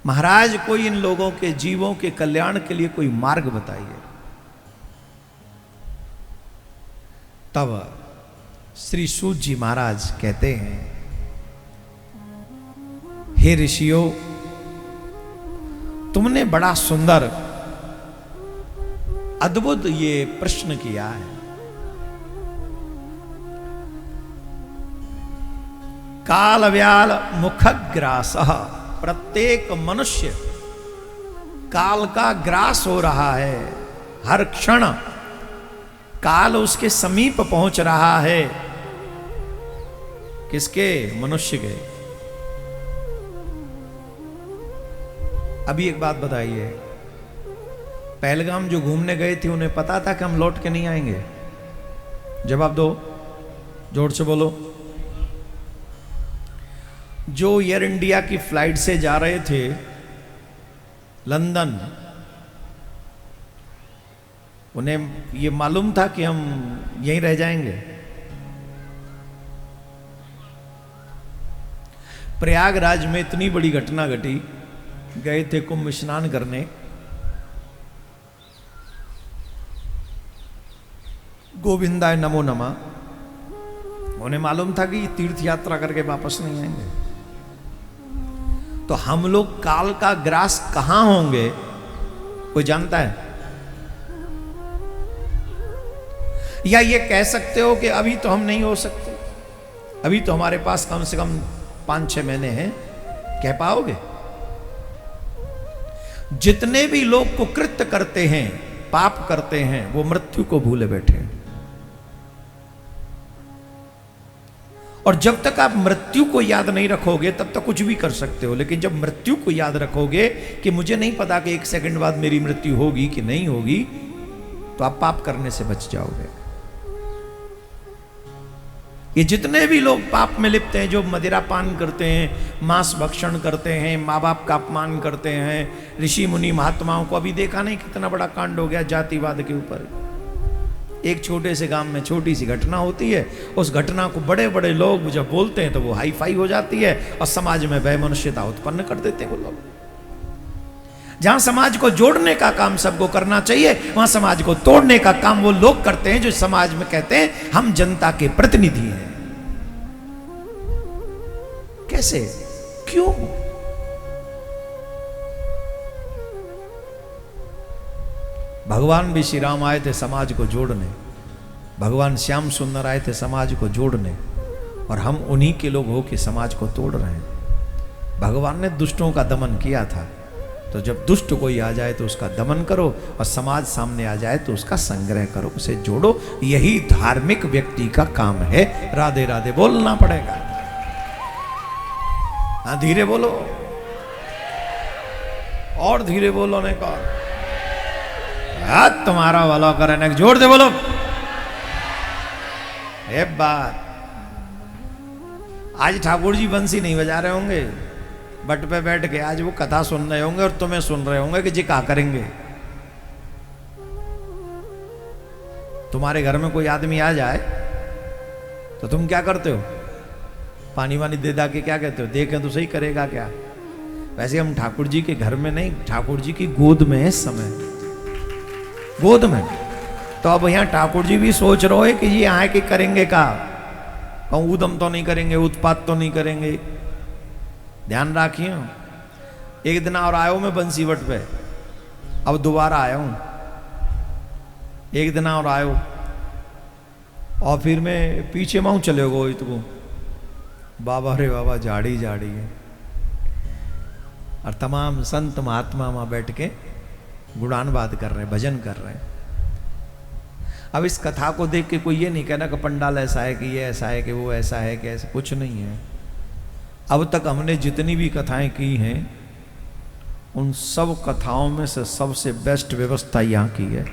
महाराज कोई इन लोगों के जीवों के कल्याण के लिए कोई मार्ग बताइए। तब श्री सूत जी महाराज कहते हैं, हे ऋषियों, तुमने बड़ा सुंदर अद्भुत ये प्रश्न किया है। काल व्याल मुखग्रासः, प्रत्येक मनुष्य काल का ग्रास हो रहा है। हर क्षण काल उसके समीप पहुंच रहा है। किसके? मनुष्य के। अभी एक बात बताइए, पहलगाम जो घूमने गए थे उन्हें पता था कि हम लौट के नहीं आएंगे? जवाब दो, जोर से बोलो। जो एयर इंडिया की फ्लाइट से जा रहे थे लंदन, उन्हें ये मालूम था कि हम यहीं रह जाएंगे? प्रयागराज में इतनी बड़ी घटना घटी, गए थे कुंभ स्नान करने, गोविंदाय नमो नमः। उन्हें मालूम था कि तीर्थ यात्रा करके वापस नहीं आएंगे। तो हम लोग काल का ग्रास कहां होंगे, कोई जानता है? या ये कह सकते हो कि अभी तो हम नहीं हो सकते, अभी तो हमारे पास कम से कम 5-6 महीने हैं, कह पाओगे? जितने भी लोग कुकृत्य करते हैं, पाप करते हैं, वो मृत्यु को भूले बैठे हैं। और जब तक आप मृत्यु को याद नहीं रखोगे तब तक कुछ भी कर सकते हो, लेकिन जब मृत्यु को याद रखोगे कि मुझे नहीं पता कि 1 सेकंड बाद मेरी मृत्यु होगी कि नहीं होगी, तो आप पाप करने से बच जाओगे। ये जितने भी लोग पाप में लिप्त हैं, जो मदिरा पान करते हैं, मांस भक्षण करते हैं, माँ बाप का अपमान करते हैं, ऋषि मुनि महात्माओं को, अभी देखा नहीं कितना बड़ा कांड हो गया जातिवाद के ऊपर। एक छोटे से गांव में छोटी सी घटना होती है, उस घटना को बड़े बड़े लोग जब बोलते हैं तो वो हाई फाई हो जाती है और समाज में वैमनस्यता उत्पन्न कर देते हैं वो लोग। जहां समाज को जोड़ने का काम सबको करना चाहिए, वहां समाज को तोड़ने का काम वो लोग करते हैं जो समाज में कहते हैं हम जनता के प्रतिनिधि हैं। कैसे? क्यों? भगवान भी श्री राम आए थे समाज को जोड़ने, भगवान श्याम सुंदर आए थे समाज को जोड़ने, और हम उन्हीं के लोग हो के समाज को तोड़ रहे हैं। भगवान ने दुष्टों का दमन किया था, तो जब दुष्ट कोई आ जाए तो उसका दमन करो, और समाज सामने आ जाए तो उसका संग्रह करो, उसे जोड़ो। यही धार्मिक व्यक्ति का काम है। राधे राधे बोलना पड़ेगा। हाँ, धीरे बोलो, और धीरे बोलो ने कहा, तुम्हारा भला करे, जोर दे बोलो। एक बात, आज ठाकुर जी बंसी नहीं बजा रहे होंगे, बट पे बैठ के आज वो कथा सुन रहे होंगे और तुम्हें सुन रहे होंगे कि जी क्या करेंगे। तुम्हारे घर में कोई आदमी आ जाए तो तुम क्या करते हो? पानी वानी दे दा के क्या कहते हो? देखें तो सही करेगा क्या? वैसे हम ठाकुर जी के घर में नहीं, ठाकुर जी की गोद में है समय, गोद में। तो अब यहाँ ठाकुर जी भी सोच रहे हैं कि ये यहाँ के करेंगे का, कहूँ उदम तो नहीं करेंगे, उत्पात तो नहीं करेंगे। ध्यान रखिए। एक दिन और आया हूँ मैं बंसीवट पे, अब दोबारा आया हूँ। एक दिन और आया हूँ और फिर मैं पीछे माँ चले गो इतको, बाबा रे बाबा झाड़ी झाड़ी है, और तमाम संत महात्मा वहाँ बैठ के गुणान बात कर रहे हैं, भजन कर रहे हैं। अब इस कथा को देख के कोई ये नहीं कहना कि पंडाल ऐसा है, कि ये ऐसा है, कि वो ऐसा है, कि ऐसा कुछ नहीं है। अब तक हमने जितनी भी कथाएं की हैं, उन सब कथाओं में से सबसे बेस्ट व्यवस्था यहाँ की है।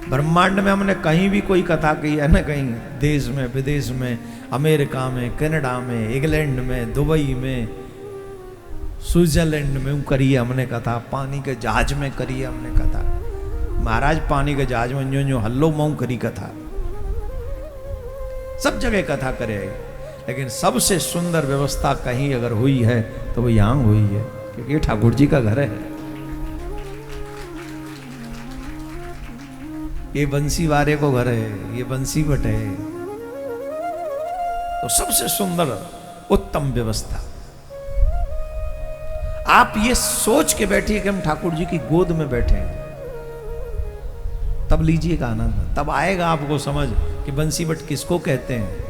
ब्रह्मांड में हमने कहीं भी कोई कथा की है ना, कहीं देश में, विदेश में, अमेरिका में, कनाडा में, इंग्लैंड में, दुबई में, स्विट्जरलैंड में करी है हमने कथा, पानी के जहाज में करी है हमने कथा। महाराज पानी के जहाज में जो हल्लो मऊ करी कथा, सब जगह कथा करे। लेकिन सबसे सुंदर व्यवस्था कहीं अगर हुई है तो वो यहां हुई है, क्योंकि ये ठाकुर जी का घर है। ये बंसी वारे को घर है, ये बंसी बट है। तो सबसे सुंदर उत्तम व्यवस्था। आप ये सोच के बैठिए कि हम ठाकुर जी की गोद में बैठे हैं, तब लीजिएगा आनंद, तब आएगा आपको समझ कि बंसी बट किसको कहते हैं।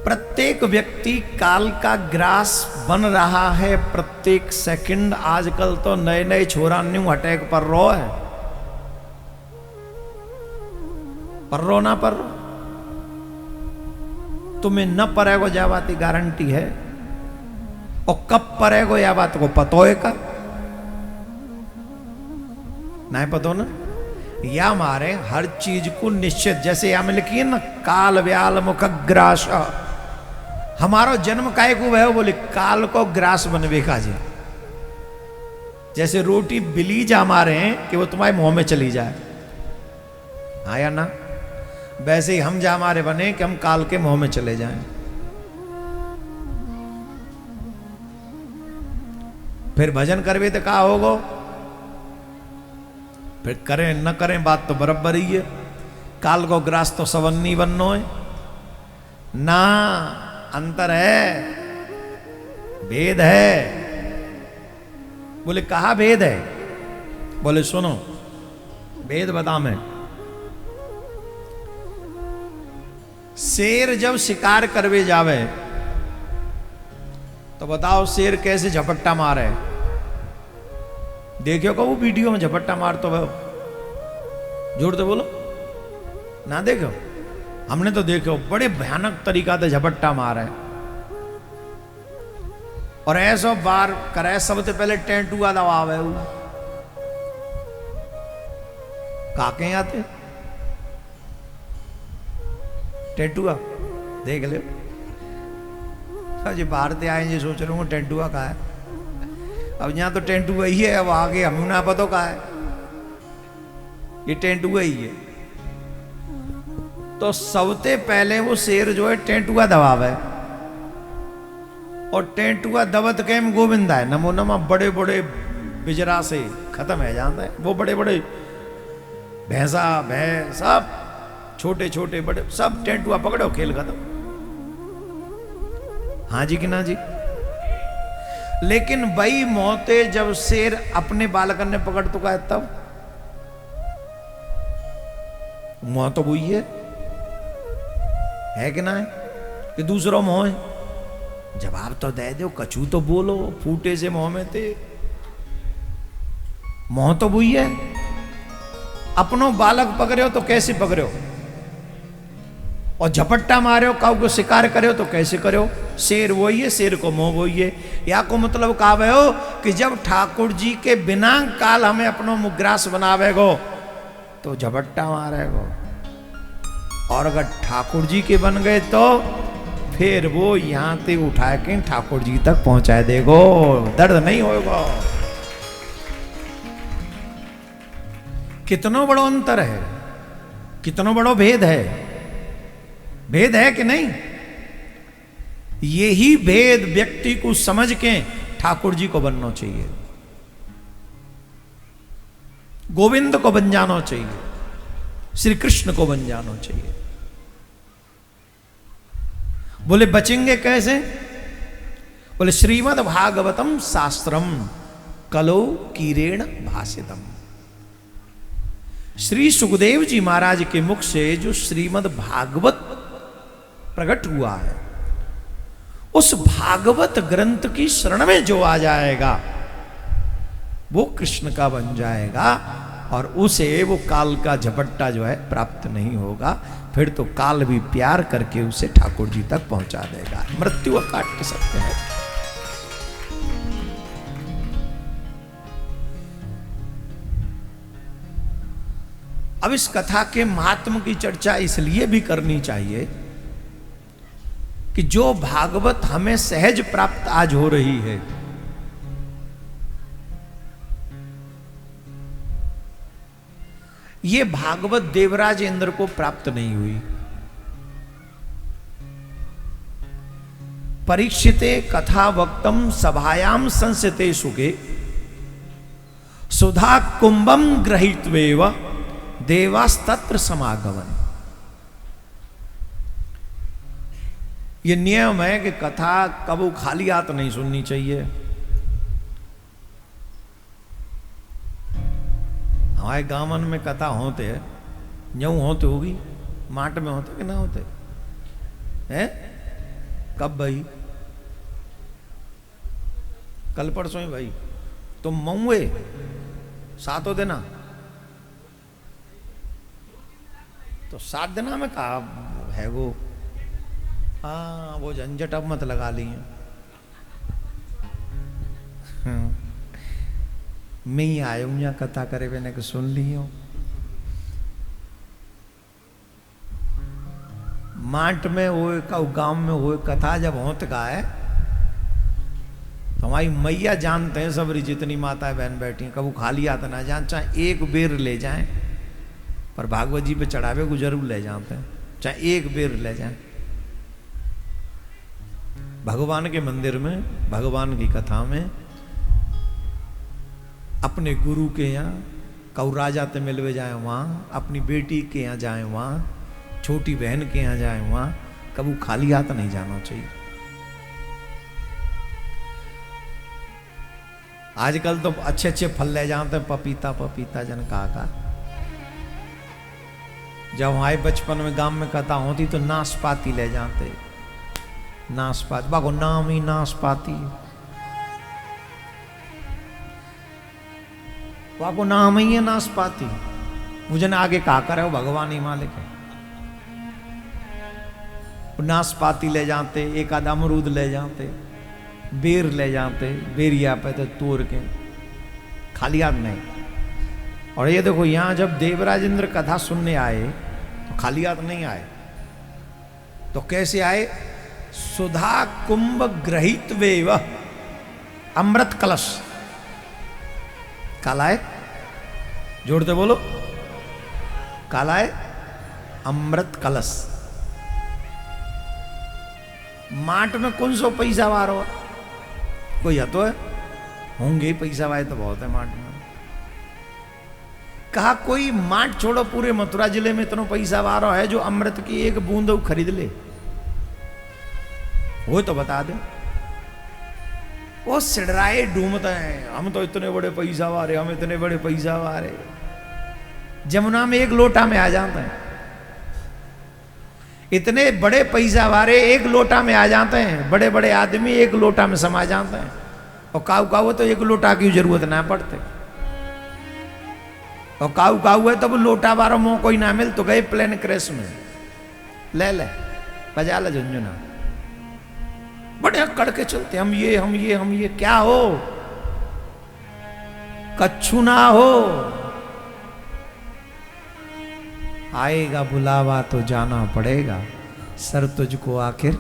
प्रत्येक व्यक्ति काल का ग्रास बन रहा है प्रत्येक सेकंड। आजकल तो नए नए छोरा न्यू अटैक पर रो है, पर रो ना पर रो, तुम्हें न पड़ेगो यह बात की गारंटी है, और कब पड़ेगो यह बात को पतो है का नहीं पतो ना। या हमारे हर चीज को निश्चित, जैसे यहां में लिखी है ना, काल व्याल मुख ग्रास। हमारो जन्म काय को वह बोले काल को ग्रास बनवे का जी। जैसे रोटी बिलीज हमारे हैं कि वो तुम्हारे मुंह में चली जाए, हाँ या ना, वैसे ही हम जा हमारे बने कि हम काल के मुंह में चले जाएं। फिर भजन करवे तो कहा होगो, फिर करें न करें बात तो बराबर ही है। काल को ग्रास तो सवन्नी बननो है ना, अंतर है, भेद है। बोले कहा भेद है? बोले सुनो भेद बता मैं। शेर जब शिकार करवे जावे तो बताओ शेर कैसे झपट्टा मारे। देखियो को वो वीडियो में झपट्टा मार तो जोर तो बोलो ना, देखो हमने तो देखो बड़े भयानक तरीका से झपट्टा मारे। और ऐसा बार करे सबसे पहले टेंटुआ दबावे, काके आते टेंटुआ देख ले। जी बाहर से आए, सोच रहा हूँ टेंटुआ का है। अब यहाँ तो टेंटुआ ही है, अब आगे हम ना पता का है, ये टेंटुआ ही है। तो सबसे पहले वो शेर जो है टेंटुआ दबावे, और टेंटुआ दबत के गोविंदा है नमो नमा बड़े बड़े बिजरा से खत्म है जाता है। वो बड़े बड़े भैंसा भैंस सब छोटे छोटे बड़े सब टेंटुआ पकड़ो, खेल खत्म। हाँ जी कि ना जी। लेकिन वही मौते जब शेर अपने बालकन ने पकड़ तो है तब मौत तो हुई है कि ना है कि दूसरों मोह है? जवाब तो दे दो, कछू तो बोलो, फूटे से मोह में थे। मोह तो हुई है। अपनो बालक पकड़े हो तो कैसे पकड़े हो, और झपट्टा मारे हो काऊ को शिकार करे हो तो कैसे करे हो? शेर वही है, शेर को मोह वही है। या को मतलब कहावे हो कि जब ठाकुर जी के बिना काल हमें अपनो मुग्रास बनावे गो तो झपट्टा मारे गो, और अगर ठाकुर जी के बन गए तो फिर वो यहां से उठा के ठाकुर जी तक पहुंचा देगो, दर्द नहीं होगा। कितनो बड़ो अंतर है, कितनो बड़ो भेद है। भेद है कि नहीं? यही भेद व्यक्ति को समझ के ठाकुर जी को बनना चाहिए, गोविंद को बन जाना चाहिए, श्री कृष्ण को बन जाना चाहिए। बोले बचेंगे कैसे? बोले श्रीमद् भागवतम शास्त्रम कलो कीरेण भाषितम। श्री सुखदेव जी महाराज के मुख से जो श्रीमद् भागवत प्रकट हुआ है, उस भागवत ग्रंथ की शरण में जो आ जाएगा वो कृष्ण का बन जाएगा, और उसे वो काल का झपट्टा जो है प्राप्त नहीं होगा। फिर तो काल भी प्यार करके उसे ठाकुर जी तक पहुंचा देगा, मृत्यु काट के सकते हैं। अब इस कथा के महात्म की चर्चा इसलिए भी करनी चाहिए कि जो भागवत हमें सहज प्राप्त आज हो रही है, ये भागवत देवराज इंद्र को प्राप्त नहीं हुई। परीक्षिते कथा वक्तम सभायाम संस्थिते सुखे सुधा कुंभम गृहीत्वेव देवास्तत्र समागमन। ये नियम है कि कथा कबू खाली हाथ नहीं सुननी चाहिए। हमारे गांवन में कथा होते है, यूं होते होगी, माट में होते कि ना होते हैं? कब भाई? कल परसों ही भाई। तुम मऊए सातों दिना, तो 7 दिना में कहा है वो। हाँ, वो झंझट अब मत लगा ली। मैं ही आया हूं यहाँ कथा करे, मैंने को सुन ली हूं। माट में वो गांव में वो कथा जब होत का है, तो हमारी मैया जानते हैं सबरी जितनी माताएं बहन बैठी हैं, कबू खाली हाथ ना जाए, चाहे एक बेर ले जाएं, पर भागवत जी पे चढ़ावे को जरूर ले जाते हैं, चाहे एक बेर ले जाएं। भगवान के मंदिर में, भगवान की कथा में, अपने गुरु के यहाँ कऊ राजा ते मिलवे जाए वहाँ, अपनी बेटी के यहाँ जाए वहाँ, छोटी बहन के यहाँ जाए वहाँ, कबू खाली हाथ नहीं जाना चाहिए। आजकल तो अच्छे अच्छे फल ले जाते हैं, पपीता पपीता जन का। जब हमारे बचपन में गांव में कथा होती तो नाशपाती ले जाते, नाशपाती, बागो नाम ही नाशपाती, बागो नाम ही है नाशपाती। मुझे ना आगे कहा करे, वो भगवान ही मालिक है। नाशपाती ले जाते, एक आध अमरूद ले जाते, बेर ले जाते, बेरिया पे तो तोड़ के, खाली हाथ नहीं। और ये देखो, यहां जब देवराज इंद्र कथा सुनने आए तो खाली हाथ नहीं आए, तो कैसे आए? सुधा कुंभ ग्रहित वेव अमृत कलश। कालाए, जोड़ते बोलो, कालाए अमृत कलश। माट में कौन सो पैसा वारो? कोई है तो है, होंगे पैसा वाले तो बहुत है माट में। कहा कोई माट छोड़ो, पूरे मथुरा जिले में इतना पैसा वारो है जो अमृत की एक बूंद खरीद ले, वो तो बता दे। वो सिडराए ढूंढते हैं, हम तो इतने बड़े पैसा वाले, हम इतने बड़े पैसा वाले। जमुना में एक लोटा में आ जाते हैं, इतने बड़े पैसा वाले एक लोटा में आ जाते हैं, बड़े बड़े आदमी एक लोटा में समा जाते हैं। और काऊ काऊ तो एक लोटा की जरूरत ना पड़ते, और काऊ काऊ है तो वो लोटा बारो मोह कोई ना मिल तो गए प्लेन क्रैश में, ले बजा ला झुंझुना, बड़े अकड़ के चलते, हम ये क्या हो, कच्छू ना हो। आएगा बुलावा तो जाना पड़ेगा, सर तुझको आखिर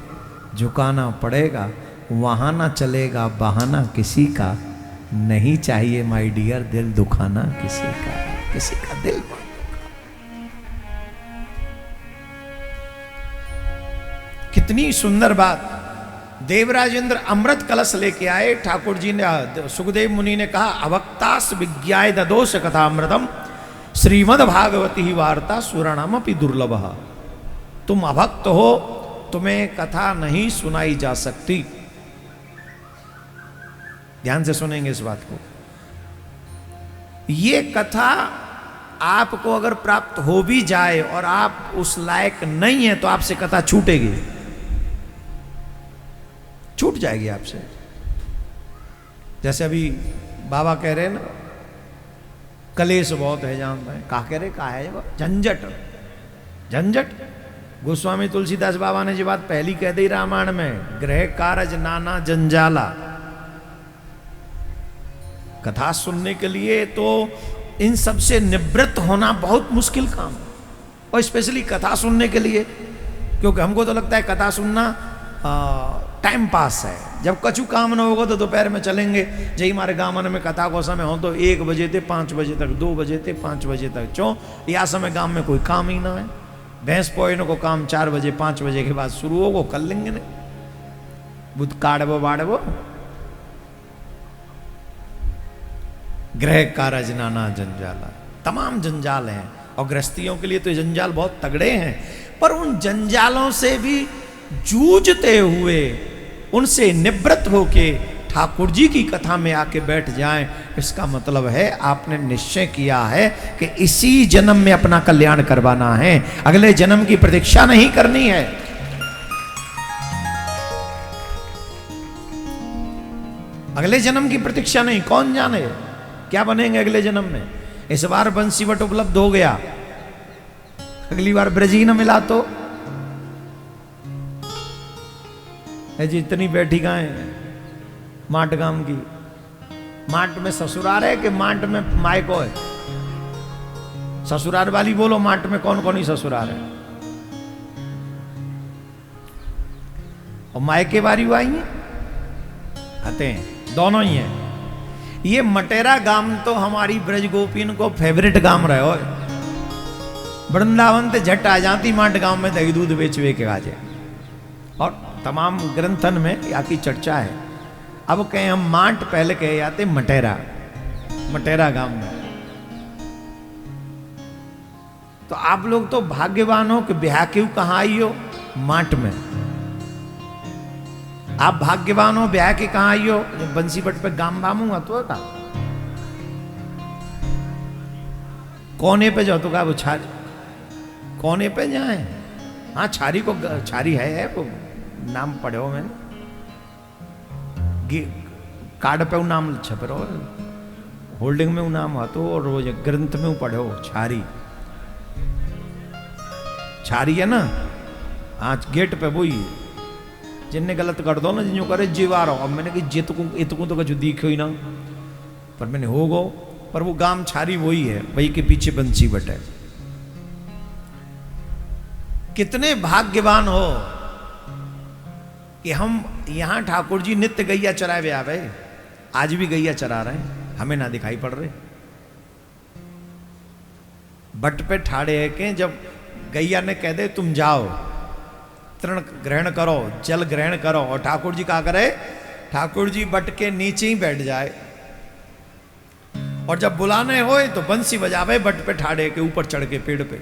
झुकाना पड़ेगा, वहां ना चलेगा बहाना किसी का, नहीं चाहिए माय डियर दिल दुखाना किसी का दिल। कितनी सुंदर बात। देवराज इंद्र अमृत कलश लेके आए। ठाकुर जी ने, सुखदेव मुनि ने कहा, अवक्तास विज्ञाय ददोष कथा अमृतम श्रीमद् भागवती ही वार्ता सुराणाम अपि दुर्लभ। तुम अभक्त हो, तुम्हें कथा नहीं सुनाई जा सकती। ध्यान से सुनेंगे इस बात को। ये कथा आपको अगर प्राप्त हो भी जाए और आप उस लायक नहीं है तो आपसे कथा छूटेगी, छूट जाएगी आपसे। जैसे अभी बाबा कह रहे हैं ना, कलेश बहुत है, जानते हैं, कहा कह रहे, कहा है वो झंझट। गोस्वामी तुलसीदास बाबा ने ये बात पहली कह दी रामायण में, गृह कारज नाना जंजाला। कथा सुनने के लिए तो इन सब से निवृत्त होना बहुत मुश्किल काम है, और स्पेशली कथा सुनने के लिए, क्योंकि हमको तो लगता है कथा सुनना टाइम पास है। जब कछु काम ना होगा तो दोपहर में चलेंगे। जही हमारे गाँव में कथा को समय हो तो 1 बजे थे 5 बजे तक, 2 बजे थे 5 बजे तक, चो या समय गाँव में कोई काम ही ना है। भैंस पोयने को काम 4 बजे 5 बजे के बाद शुरू होगा, कर लेंगे ने बुध काड़बो बाड़बो। गृह कारज नाना जंजाला, तमाम जंजाल हैं और गृहस्थियों के लिए तो जंजाल बहुत तगड़े हैं। पर उन जंजालों से भी जूझते हुए, उनसे निवृत्त होके ठाकुर जी की कथा में आके बैठ जाएं, इसका मतलब है आपने निश्चय किया है कि इसी जन्म में अपना कल्याण करवाना है, अगले जन्म की प्रतीक्षा नहीं करनी है। अगले जन्म की प्रतीक्षा नहीं, कौन जाने क्या बनेंगे अगले जन्म में। इस बार बंसीवट उपलब्ध हो गया, अगली बार ब्रजी न मिला तो है जी। इतनी बैठी गाय माट गांव की, माट में ससुराल है कि माट में मायको है? ससुराल वाली बोलो, माट में कौन कौन ही ससुराल है और मायके वाली वो आई है, आते हैं दोनों ही हैं। ये मटेरा गांव तो हमारी ब्रज गोपीन को फेवरेट गांव रहे हो। वृंदावन ते झट आ जाती माट गांव में दही दूध बेच वे के आजे, और तमाम ग्रंथन में आकी चर्चा है। अब कहें हम माट, पहले कहे जाते मटेरा, मटेरा गांव में। तो आप लोग तो भाग्यवान हो कि ब्याह क्यों कहाँ आई हो, माट में। आप भाग्यवान हो ब्याह के कहाँ आई हो, बंसीपट पे गाम बामूंगा तो का कोने पे जाओ तो का वो छारी कोने पे जाए। हाँ छारी को, छारी है वो नाम पढ़े हो मैंने, कार्ड पे वो नाम छप रहो, होल्डिंग में वो नाम हो तो, और वो ग्रंथ में वो पढ़े हो छारी, छारी है ना। आज गेट पे वो ही जिनने गलत कर दो ना, जिन्हों करे जीवा रहो। अब मैंने कि इतकू तो कछु दिखे ही ना, पर मैंने हो गो, पर वो गांव छारी वही है, वही के पीछे बंसीवट है। कितने भाग्यवान हो कि हम यहां ठाकुर जी नित्य गैया चराए वे आवे, आज भी गैया चरा रहे हैं, हमें ना दिखाई पड़ रहे। बट पे ठाड़े है कि जब गैया ने कह दे तुम जाओ, तृण ग्रहण करो, जल ग्रहण करो, और ठाकुर जी क्या करे, ठाकुर जी बट के नीचे ही बैठ जाए, और जब बुलाने होए तो बंसी बजावे बट पे ठाड़े के ऊपर चढ़ के पेड़ पे।